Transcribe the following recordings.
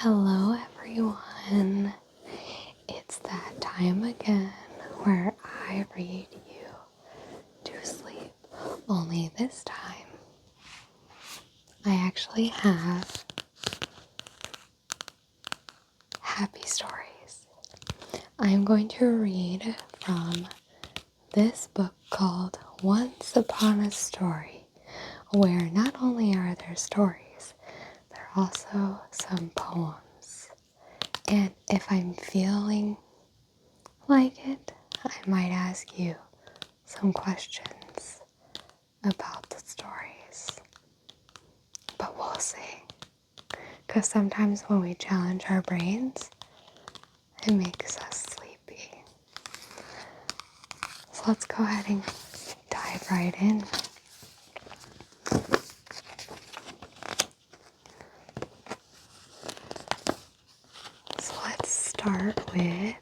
Hello, everyone. It's that time again where I read you to sleep. Only this time, I actually have happy stories. I'm going to read from this book called Once Upon a Story, where not only are there stories, there are also some poems. And if I'm feeling like it, I might ask you some questions about the stories. But we'll see. Because sometimes when we challenge our brains, it makes us sleepy. So let's go ahead and dive right in. So let's start with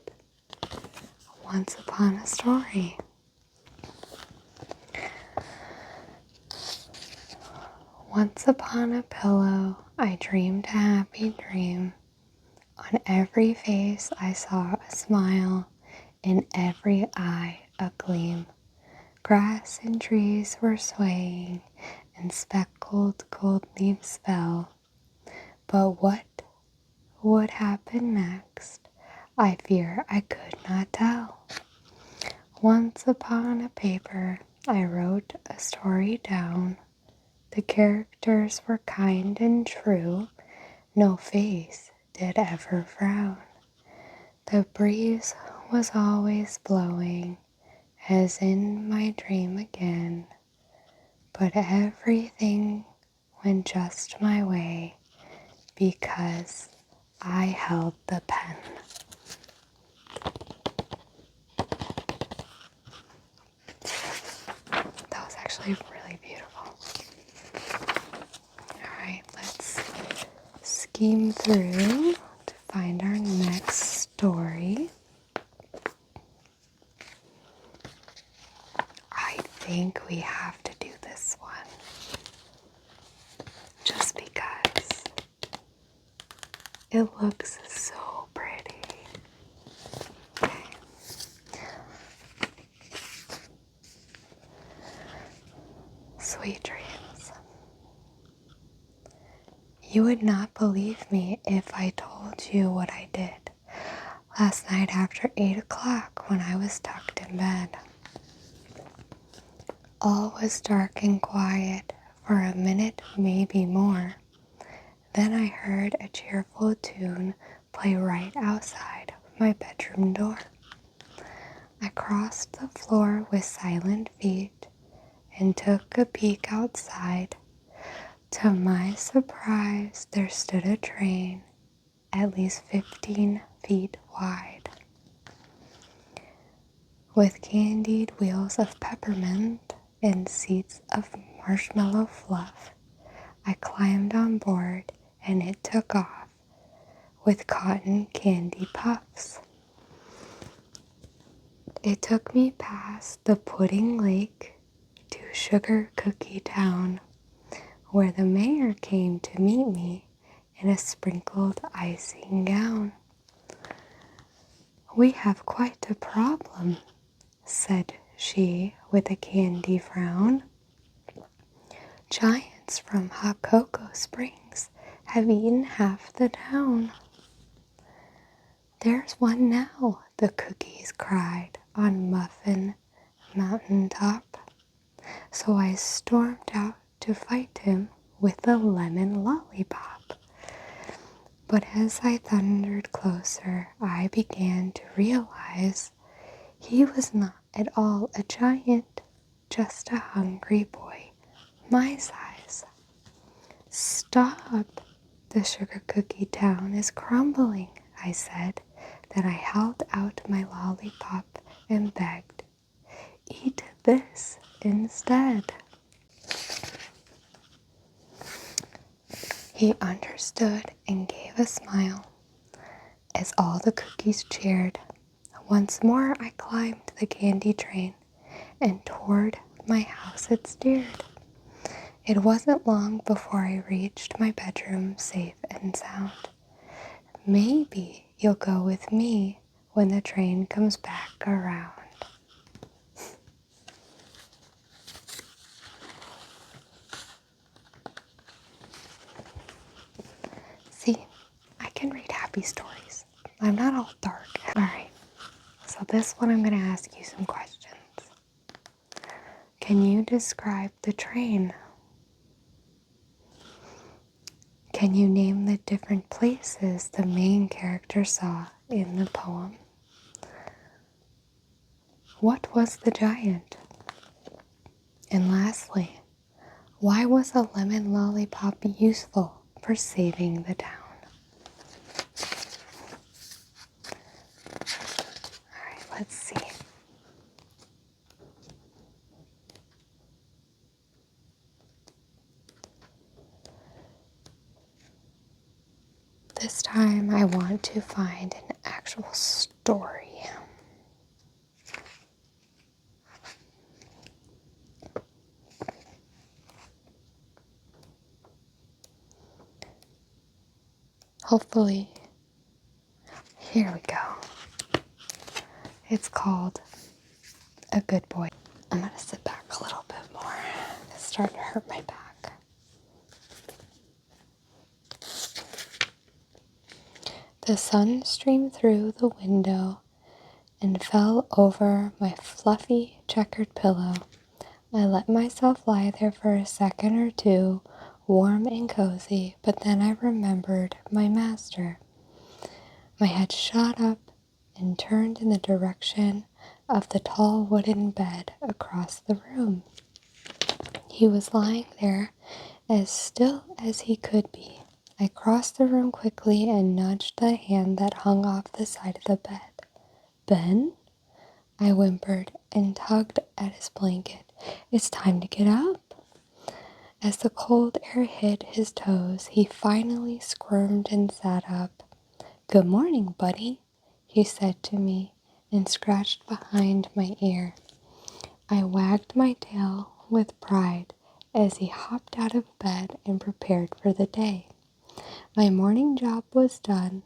Once Upon a Story. Once upon a pillow, I dreamed a happy dream. On every face I saw a smile, in every eye a gleam. Grass and trees were swaying, and speckled gold leaves fell. But what would happen next, I fear I could not tell. Once upon a paper, I wrote a story down. The characters were kind and true, no face did ever frown. The breeze was always blowing, as in my dream again. But everything went just my way, because I held the pen. That was actually really beautiful. Alright, let's skim through to find our next story. I think we have to do this one. Just because it looks so pretty. Okay. Sweet dreams. You would not believe me if I told you what I did last night after 8 o'clock when I was tucked in bed. All was dark and quiet for a minute, maybe more. Then I heard a cheerful tune play right outside my bedroom door. I crossed the floor with silent feet and took a peek outside. To my surprise, there stood a train at least 15 feet wide, with candied wheels of peppermint and seats of marshmallow fluff. I climbed on board and it took off with cotton candy puffs. It took me past the pudding lake to Sugar Cookie Town, where the mayor came to meet me in a sprinkled icing gown. "We have quite a problem," said she with a candy frown. "Giants from Hot Cocoa Springs have eaten half the town." "There's one now," the cookies cried on Muffin Mountain Top. So I stormed out to fight him with a lemon lollipop. But as I thundered closer, I began to realize he was not at all a giant, just a hungry boy my size. "Stop! The sugar cookie town is crumbling," I said. Then I held out my lollipop and begged, "Eat this instead." He understood and gave a smile as all the cookies cheered. Once more I climbed the candy train and toward my house it steered. It wasn't long before I reached my bedroom safe and sound. Maybe you'll go with me when the train comes back around. See, I can read happy stories. I'm not all dark. All right, so this one I'm going to ask you some questions. Can you describe the train? Can you name the different places the main character saw in the poem? What was the giant? And lastly, why was a lemon lollipop useful for saving the town? All right, let's see. This time I want to find an actual story. Hopefully, here we go. It's called A Good Boy. I'm going to sit back a little bit more. It's starting to hurt my back. The sun streamed through the window and fell over my fluffy checkered pillow. I let myself lie there for a second or two, warm and cozy, but then I remembered my master. My head shot up and turned in the direction of the tall wooden bed across the room. He was lying there as still as he could be. I crossed the room quickly and nudged the hand that hung off the side of the bed. "Ben?" I whimpered and tugged at his blanket. "It's time to get up." As the cold air hit his toes, he finally squirmed and sat up. "Good morning, buddy," he said to me and scratched behind my ear. I wagged my tail with pride as he hopped out of bed and prepared for the day. My morning job was done,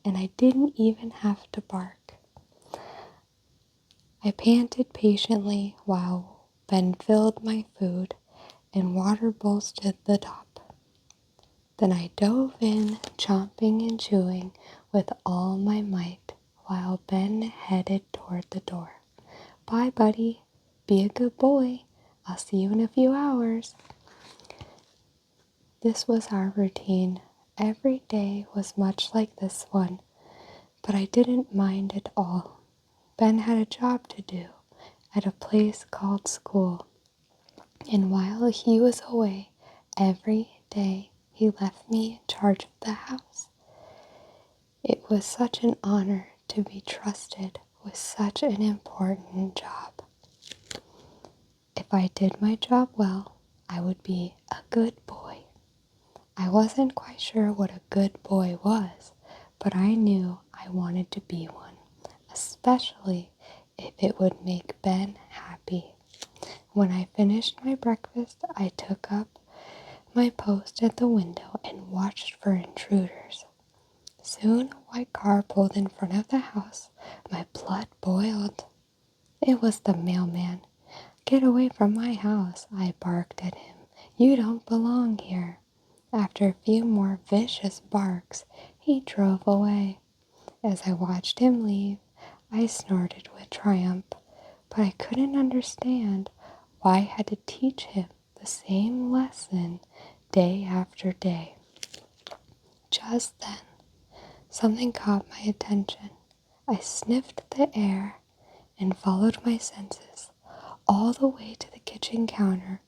and I didn't even have to bark. I panted patiently while Ben filled my food and water bowls to the top. Then I dove in, chomping and chewing with all my might while Ben headed toward the door. "Bye, buddy. Be a good boy. I'll see you in a few hours." This was our routine. Every day was much like this one, but I didn't mind at all. Ben had a job to do at a place called school, and while he was away, every day he left me in charge of the house. It was such an honor to be trusted with such an important job. If I did my job well, I would be a good boy. I wasn't quite sure what a good boy was, but I knew I wanted to be one, especially if it would make Ben happy. When I finished my breakfast, I took up my post at the window and watched for intruders. Soon a white car pulled in front of the house. My blood boiled. It was the mailman. "Get away from my house," I barked at him. "You don't belong here." After a few more vicious barks, he drove away. As I watched him leave, I snorted with triumph, but I couldn't understand why I had to teach him the same lesson day after day. Just then, something caught my attention. I sniffed the air and followed my senses all the way to the kitchen counter,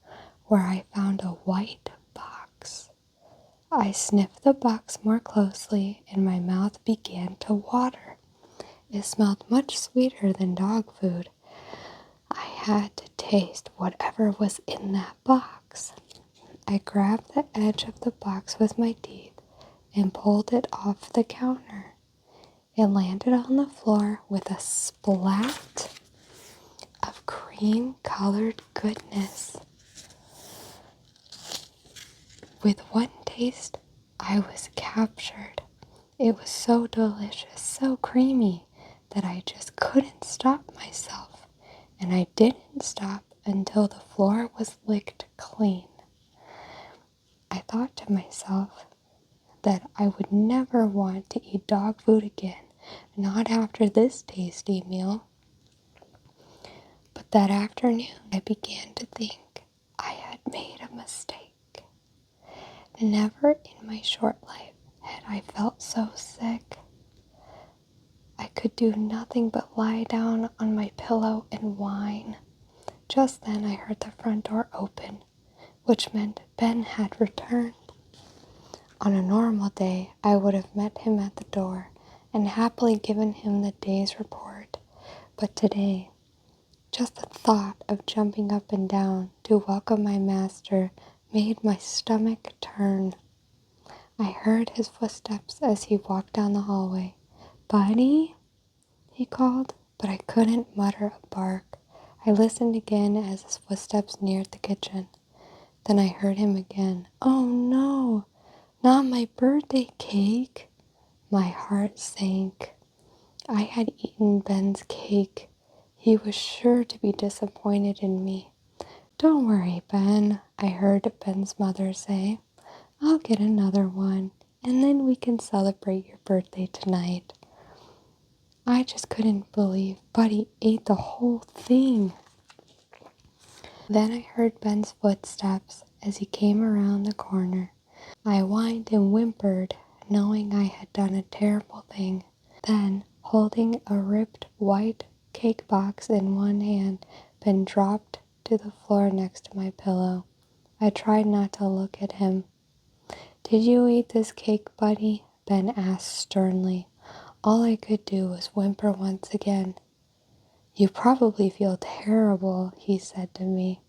where I found a white box. I sniffed the box more closely and my mouth began to water. It smelled much sweeter than dog food. I had to taste whatever was in that box. I grabbed the edge of the box with my teeth and pulled it off the counter. It landed on the floor with a splat of cream-colored goodness. With one taste, I was captured. It was so delicious, so creamy, that I just couldn't stop myself. And I didn't stop until the floor was licked clean. I thought to myself that I would never want to eat dog food again, not after this tasty meal. But that afternoon, I began to think I had made a mistake. Never in my short life had I felt so sick. I could do nothing but lie down on my pillow and whine. Just then I heard the front door open, which meant Ben had returned. On a normal day, I would have met him at the door and happily given him the day's report. But today, just the thought of jumping up and down to welcome my master made my stomach turn. I heard his footsteps as he walked down the hallway. "Buddy?" he called, but I couldn't mutter a bark. I listened again as his footsteps neared the kitchen. Then I heard him again. "Oh no, not my birthday cake." My heart sank. I had eaten Ben's cake. He was sure to be disappointed in me. "Don't worry, Ben," I heard Ben's mother say. "I'll get another one, and then we can celebrate your birthday tonight." I just couldn't believe Buddy ate the whole thing. Then I heard Ben's footsteps as he came around the corner. I whined and whimpered, knowing I had done a terrible thing. Then, holding a ripped white cake box in one hand, Ben dropped to the floor next to my pillow. I tried not to look at him. "Did you eat this cake, Buddy?" Ben asked sternly. All I could do was whimper once again. "You probably feel terrible," he said to me.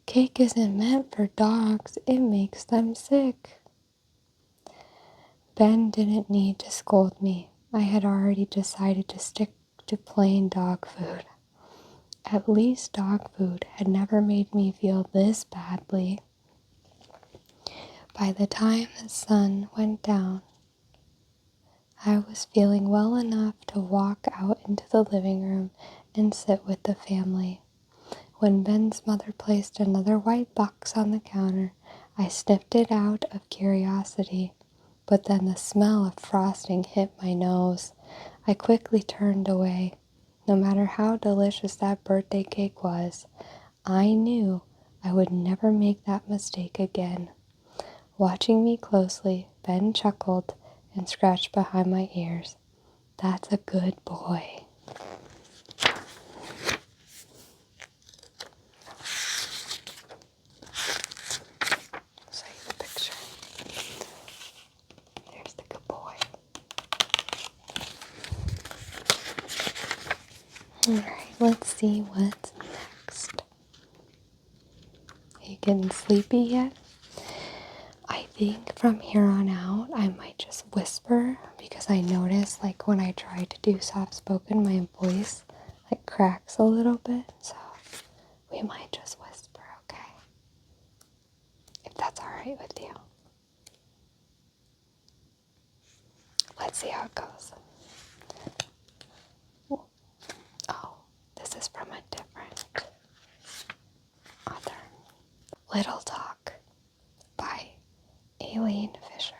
"Cake isn't meant for dogs. It makes them sick." Ben didn't need to scold me. I had already decided to stick to plain dog food. At least dog food had never made me feel this badly. By the time the sun went down, I was feeling well enough to walk out into the living room and sit with the family. When Ben's mother placed another white box on the counter, I sniffed it out of curiosity, but then the smell of frosting hit my nose. I quickly turned away. No matter how delicious that birthday cake was, I knew I would never make that mistake again. Watching me closely, Ben chuckled and scratched behind my ears. "That's a good boy." Show you the picture. There's the good boy. Alright, let's see what's next. Are you getting sleepy yet? I think from here on out, I might just whisper because I notice like when I try to do soft spoken, my voice like cracks a little bit. So we might just whisper, okay? If that's alright with you. Let's see how it goes. Oh, this is from a different author. Little Talk by Eileen Fisher.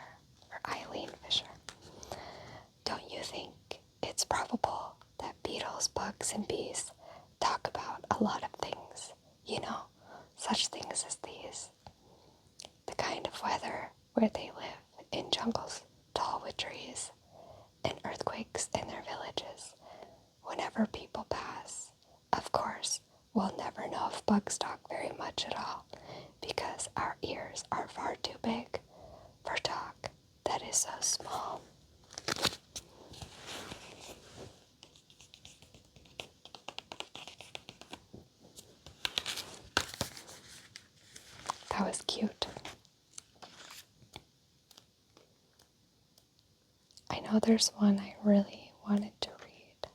Don't you think it's probable that beetles, bugs, and bees talk about a lot of things? You know, such things as these. The kind of weather where they live in jungles tall with trees, and earthquakes in their villages whenever people pass. Of course, we'll never know if bugs talk very much at all because our ears are far too big for talk that is so small. That was cute. I know there's one I really wanted to read.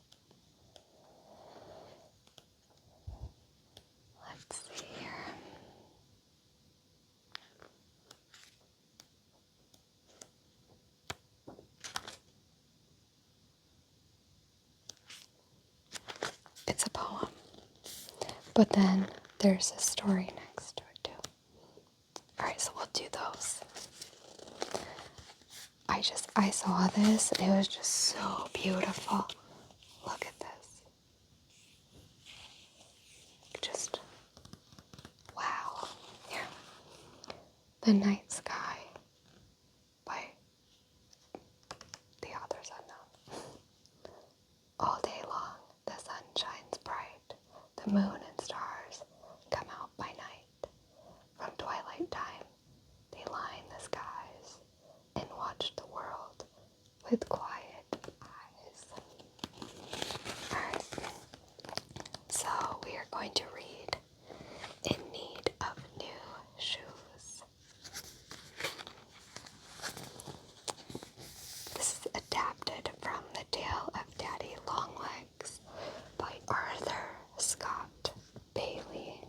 Let's see here. But then there's a story next to it too. Alright, so we'll do those. I saw this. It was just so beautiful. Look at this. Just, wow. Here. The Night Sky by the author's unknown. All day long, the sun shines bright. The moon and stars come out by night. From twilight time, they line the skies and watch the world with quiet eyes. Alright, so we are going to read In Need of New Shoes. This is adapted from The Tale of Daddy Longlegs by Arthur Scott Bailey.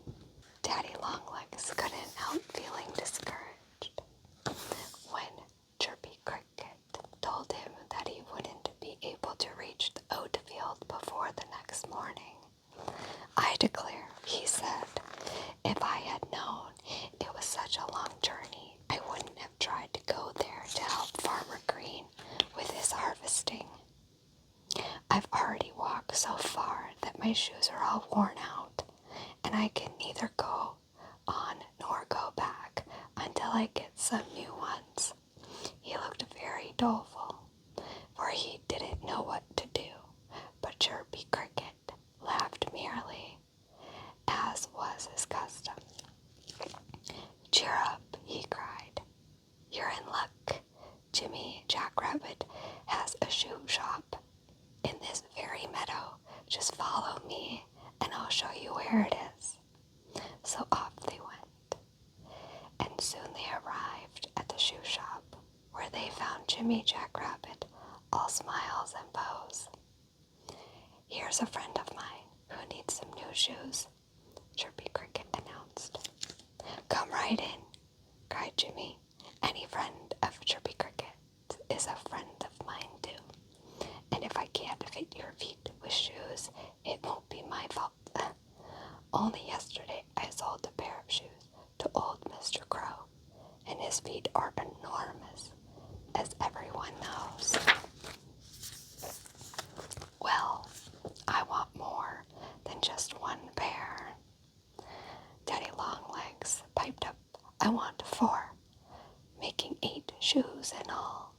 Daddy Longlegs couldn't help feeling discouraged when Chirpy Cricket told him that he wouldn't be able to reach the oat field before the next morning. I declare, he said, if I had known it was such a long journey, I wouldn't have tried to go there to help Farmer Green with his harvesting. I've already walked so far that my shoes are all worn out, and I can neither go on nor go back until I get some new ones. He looked very doleful, for he didn't know what to do, but Chirpy Cricket laughed merrily, as was his custom. Cheer up, he cried. You're in luck. Jimmy Jackrabbit has a shoe shop in this very meadow. Just follow me, and I'll show you where it is. So off they went, and soon they arrived at the shoe shop, where they found Jimmy Jackrabbit, all smiles and bows. Here's a friend of mine who needs some new shoes, Chirpy Cricket announced. Come right in, cried Jimmy. Any friend of Chirpy Cricket is a friend of mine too. And if I can't fit your feet with shoes, it won't be my fault. Only yesterday I sold a pair of shoes to old Mr. Crow, and his feet are enormous, as everyone knows. Well, I want more than just one pair. Daddy Longlegs piped up. I want 4, making 8 shoes in all.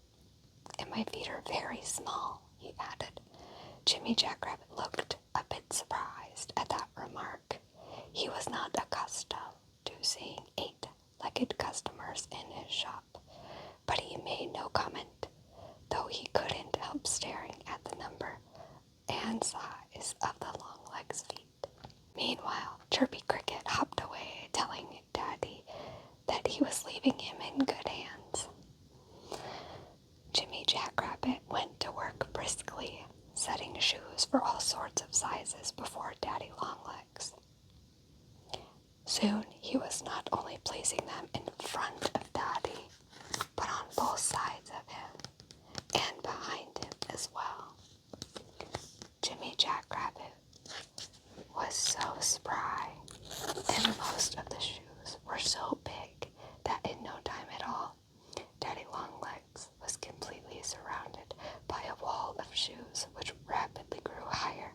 And my feet are very small, he added. Jimmy Jackrabbit looked a bit surprised at that remark. He was not accustomed to seeing 8-legged customers in his shop, but he made no comment, though he couldn't help staring at the number and size of the Longlegs' feet. Meanwhile, Chirpy Cricket hopped away, telling Daddy that he was leaving him in good hands. Jimmy Jackrabbit went to work briskly, setting shoes for all sorts of sizes before Daddy Longlegs. Soon he was not only placing them in front of Daddy, but on both sides of him and behind him as well. Jimmy Jackrabbit was so spry, and most of the shoes were so big that in no time at all, Daddy Longlegs was completely surrounded by a wall of shoes which rapidly grew higher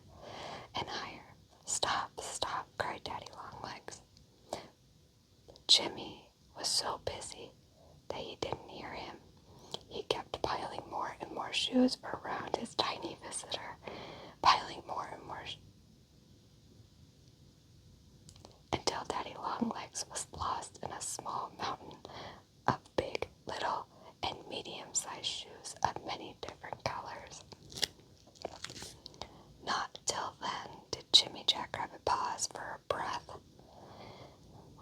and higher. Stop, stop, cried Daddy Longlegs. Jimmy was so busy that he didn't hear him. He kept piling more and more shoes around his tiny visitor, piling more and more until Daddy Longlegs was lost in a small mountain of big, little, and medium-sized shoes of many different colors. Not till then did Jimmy Jackrabbit pause for a breath.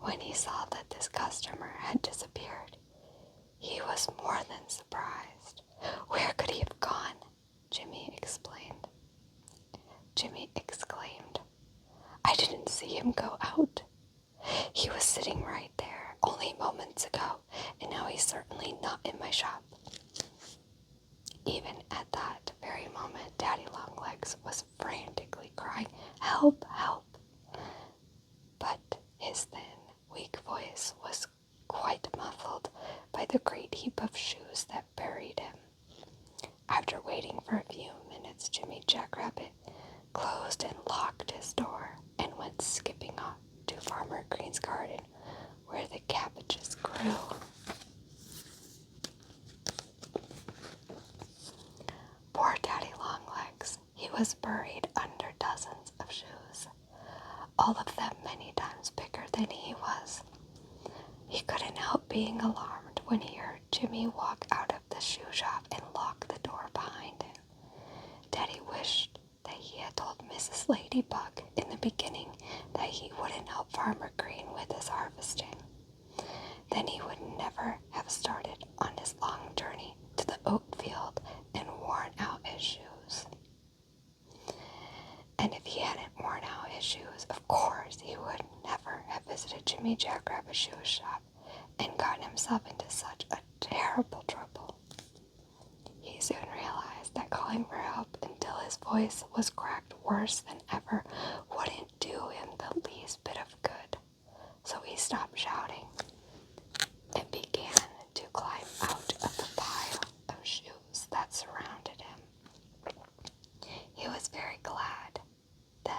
When he saw that this customer had disappeared, he was more than surprised. Where could he have gone? Jimmy exclaimed. I didn't see him go out. He was sitting right there only moments ago, and now he's certainly not in my shop. Even at that very moment, Daddy Longlegs was frantically crying, Help, help! the great heap of shoes that buried him. After waiting for a few minutes, Jimmy Jackrabbit closed and locked his door and went skipping off to Farmer Green's garden where the cabbages grew. Poor Daddy Longlegs, he was buried under dozens of shoes, all of them many times bigger than he was. He couldn't help being alarmed when he heard Jimmy walk out of the shoe shop and lock the door behind him. Daddy wished that he had told Mrs. Ladybug in the beginning that he wouldn't help Farmer Green with his harvesting. Then he would never have started on his long journey to the oat field and worn out his shoes. And if he hadn't worn out his shoes, of course he would never have visited Jimmy Jackrabbit's shoe shop and gotten himself into such a terrible trouble. He soon realized that calling for help until his voice was cracked worse than ever wouldn't do him the least bit of good. So he stopped shouting and began to climb out of the pile of shoes that surrounded him. He was very glad then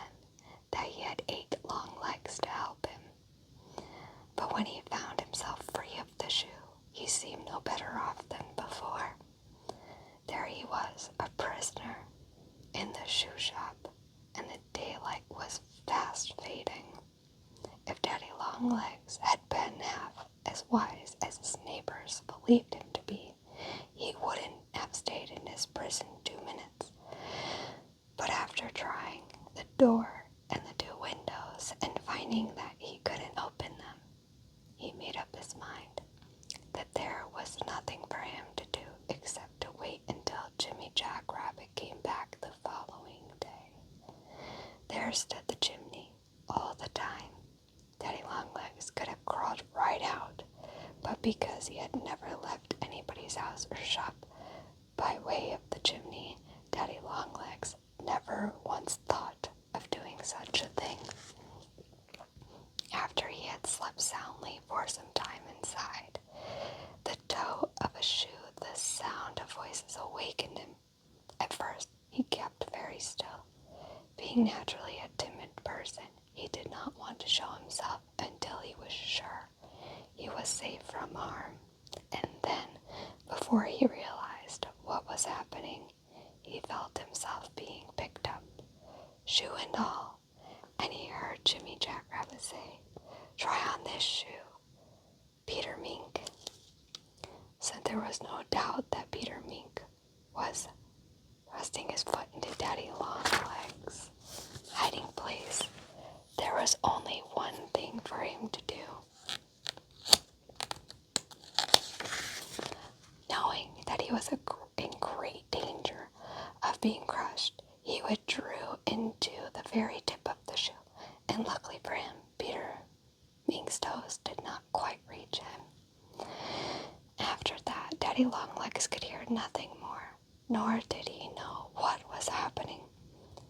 that he had 8 long legs to help him. But when he found himself free of the shoe, he seemed no better off than before. There he was, a prisoner in the shoe shop, and the daylight was fast fading. If Daddy Longlegs had been half as wise as his neighbors believed him to be, he wouldn't have stayed in his prison 2 minutes. But after trying the door and the 2 windows and finding that he couldn't open them, he made up his mind that there was nothing for him to do except to wait until Jimmy Jackrabbit came back the following day. There stood the chimney all the time. Daddy Longlegs could have crawled right out, but because he had never left anybody's house or shop by way of the chimney, Daddy Longlegs never once thought of doing such a thing. After he had slept soundly for some time inside the toe of a shoe, the sound of voices awakened him. At first, he kept very still. Being naturally a timid person, he did not want to show himself until he was sure he was safe from harm. And then, before he realized what was happening, he felt himself being picked up, shoe and all, and he heard Jimmy Jackrabbit say, "Try on this shoe, Peter Mink." So there was no doubt that Peter Mink was thrusting his foot into Daddy Longlegs' hiding place. There was only one thing for him to do. Knowing that he was in great danger of being crushed, he withdrew into the very tip of the shoe, and luckily for him, Peter Mink's toes did not quite reach him. After that, Daddy Longlegs could hear nothing more, nor did he know what was happening.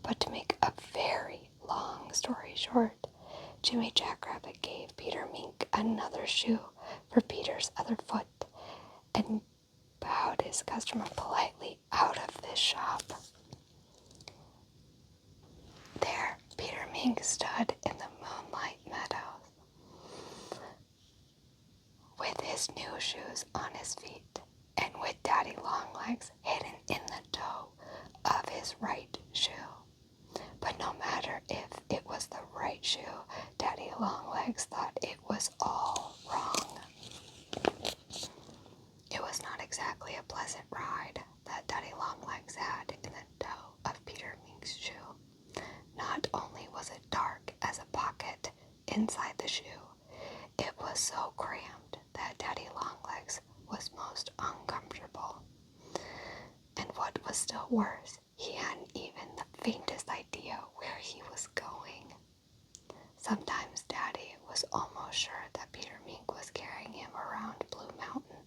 But to make a very long story short, Jimmy Jackrabbit gave Peter Mink another shoe for Peter's other foot and bowed his customer politely out of the shop. There, Peter Mink stood in the moonlight meadows with his new shoes on his feet and with Daddy Longlegs hidden in the toe of his right shoe. But no matter if it was the right shoe, Daddy Longlegs thought it was all wrong. It was not exactly a pleasant ride that Daddy Longlegs had in the toe of Peter Mink's shoe. Not only was it dark as a pocket inside the shoe, it was so cramped that Daddy Longlegs was most uncomfortable. And what was still worse, he hadn't even the faintest idea where he was going. Sometimes Daddy was almost sure that Peter Mink was carrying him around Blue Mountain,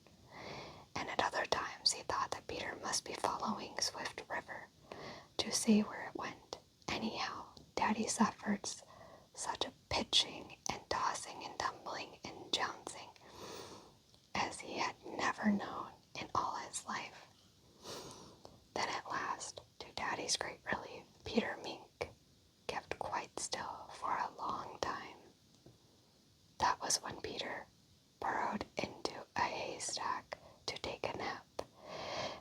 and at other times he thought that Peter must be following Swift River to see where it went. Anyhow, Daddy suffered such a pitching and tossing and tumbling and jouncing as as he had never known in all his life. Then at last, to Daddy's great relief, Peter Mink kept quite still for a long time. That was when Peter burrowed into a haystack to take a nap,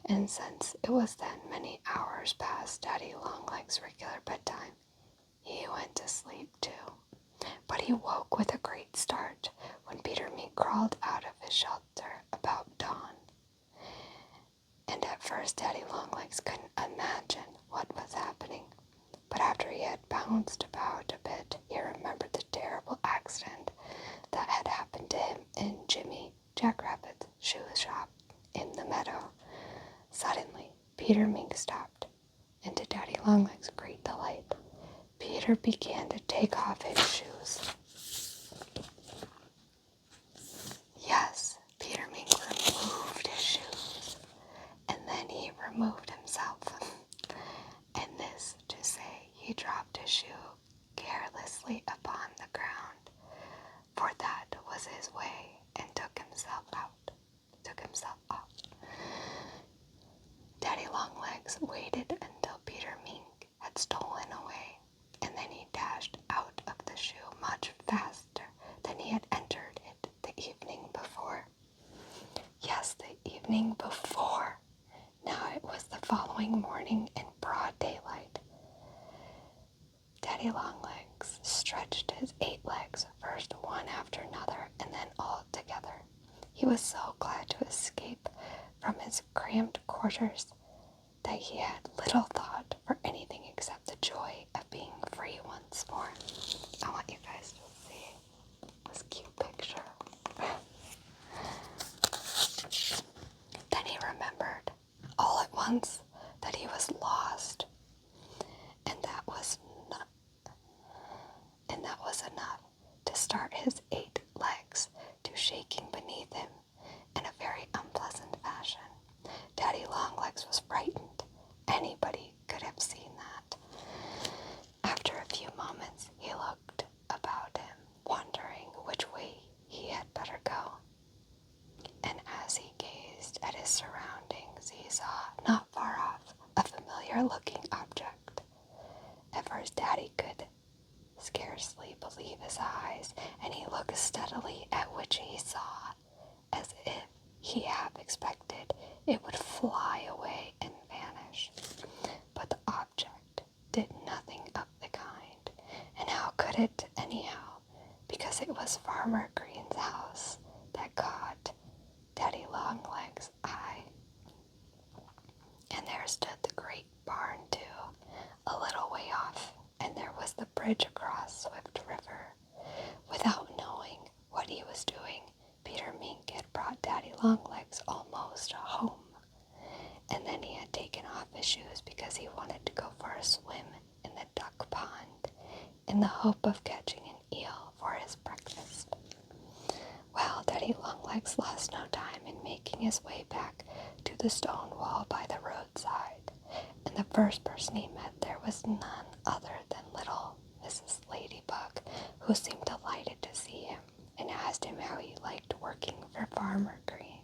and since it was then many hours past Daddy Longlegs' regular bedtime, he went to sleep too. But he woke with a great start when Peter Mink crawled out of his shelter about dawn. And at first Daddy Longlegs couldn't imagine what was happening. But after he had bounced about a bit, he remembered the terrible accident that had happened to him in Jimmy Jackrabbit's shoe shop in the meadow. Suddenly, Peter Mink stopped, and to Daddy Longlegs' great delight, Peter began to take off his shoes. Yes, Peter Mink removed his shoes, and then he removed himself. And this to say, he dropped his shoe carelessly upon the ground, for that was his way, and took himself off. Daddy Longlegs waited until Peter Mink had stolen away, and then he dashed out of the shoe much faster than he had entered it the evening before. Yes, the evening before. Now it was the following morning in broad daylight. Daddy Longlegs stretched his 8 legs, first one after another, and then all together. He was so glad to escape from his cramped quarters that he had little thought for anything except the joy of being free once more. I want you guys to see this cute picture. Then he remembered all at once that he was lost, and that was enough to start his 8 legs to shaking beneath him in a very unpleasant fashion. Daddy Longlegs was frightened. Anybody could have seen that. After a few moments, he looked about him, wondering which way he had better go. And as he gazed at his surroundings, he saw, not far off, a familiar-looking object. At first, Daddy could scarcely believe his eyes, and he looked steadily at which he saw, as if he half expected it would fly away and vanish. But the object did nothing of the kind, and how could it anyhow? Because it was Farmer Green's house that caught Daddy Longlegs' eye. And there stood the great barn too, a little way off, and there was the bridge across Swift River. Without knowing what he was doing, Peter Mink had brought Daddy Longlegs almost home. And then he had taken off his shoes because he wanted to go for a swim in the duck pond in the hope of catching an eel for his breakfast. Well, Daddy Longlegs lost no time in making his way back to the stone wall by the roadside, and the first person he met there was none other than little Mrs. Ladybug, who seemed delighted to see him, and asked him how he liked working for Farmer Green.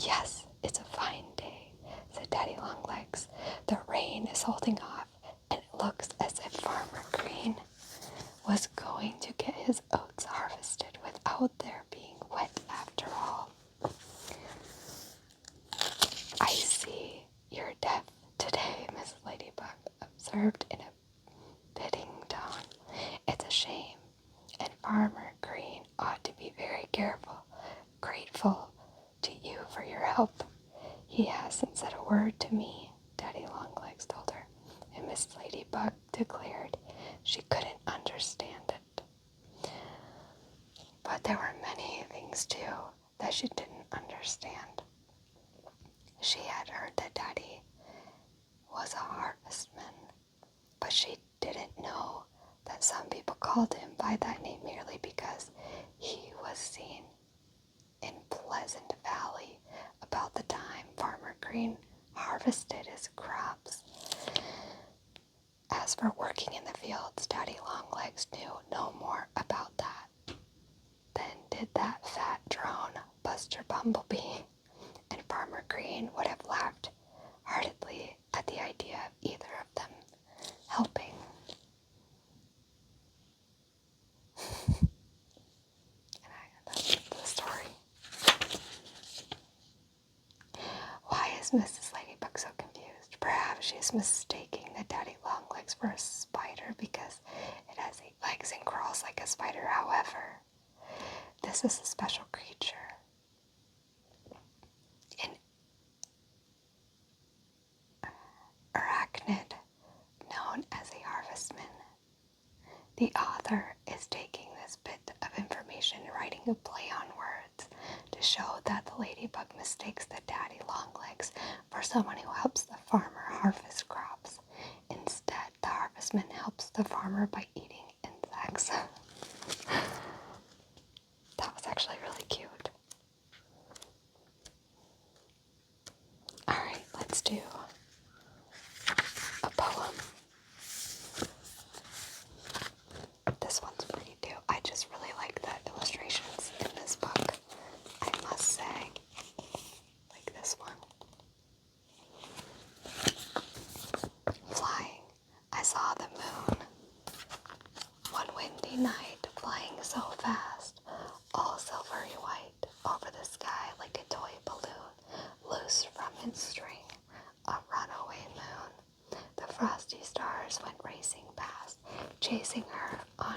"Yes, it's a fine day," said Daddy Longlegs. "The rain is holding off, and it looks as if Farmer Green was going to get his oats harvested without their being wet after all." "I see you're deaf today," Miss Ladybug observed in a bidding tone. "It's a shame, and Farmer Green ought to be very grateful to you for your help. He hasn't said a word to me," Daddy Longlegs told her, and Miss Ladybug declared she couldn't understand it. But there were many things, too, that she didn't understand. She had heard that Daddy was a harvestman, but she didn't know that some people called him by that name merely because he was seen in Pleasant Valley about the time Farmer Green harvested his crops. As for working in the fields, Daddy Longlegs knew no more about that than did did that fat drone, Buster Bumblebee, and Farmer Green would have laughed heartily at the idea of either of them helping. That's the story. Why is Mrs. Ladybug so confused? Perhaps she's mistaking the daddy long legs for a spider because it has 8 legs and crawls like a spider. However, this is a special creature. An arachnid known as a harvestman. The author is taking this bit of information and writing a play on words to show that the ladybug mistakes the daddy longlegs for someone who helps the farmer harvest crops. Instead, the harvestman helps the farmer by eating insects. That was actually really cute. Alright, let's do a poem. This one's pretty too. I just really like the illustrations in this book, I must say. Like this one. Flying. I saw the moon one windy night, flying so fast, all silvery white, over the sky like a toy balloon, loose from its string, a runaway moon. The frosty stars went racing past, chasing her on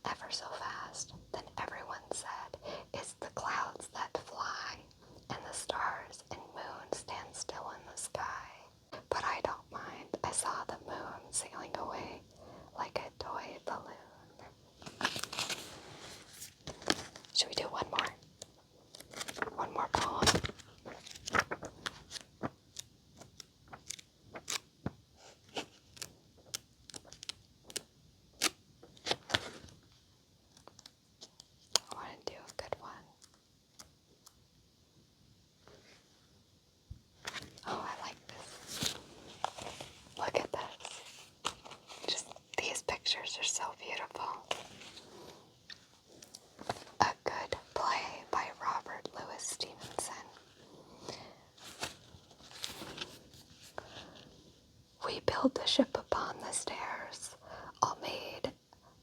ever so fast. Then everyone said, "It's the clouds that fly, and the stars and moon stand still in the sky." But I don't mind. I saw the moon sailing away like a toy balloon. Should we do one more? One more poem. I want to do a good one. Oh, I like this. Look at this. Just these pictures are so beautiful. A Good Play by Robert Louis Stevenson. We built the ship upon the stairs, all made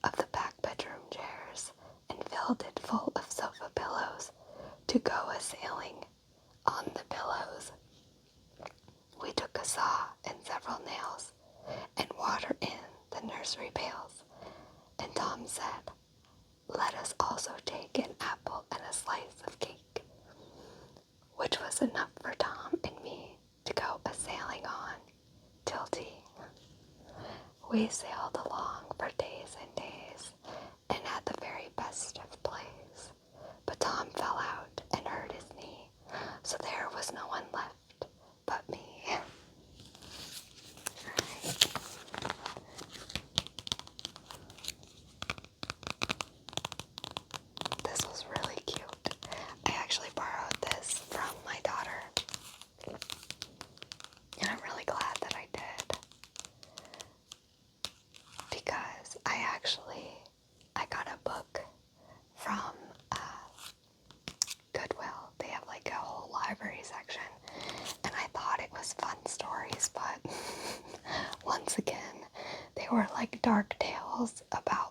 of the back bedroom chairs, and filled it full of sofa pillows to go a-sailing on the billows. We took a saw and several nails, and water in the nursery pails. And Tom said, "Let us also take an apple and a slice of cake," which was enough for Tom and me to go a-sailing on till tea. We sailed along for days and days, and had the very best of plays. But Tom fell out and hurt his knee, so there was no one left but me. This was really cute. I actually borrowed this from my daughter, and I'm really glad that I did, because I got a book from Goodwill. They have like a whole library section, and I thought it was fun stories, but once again, they were like dark tales about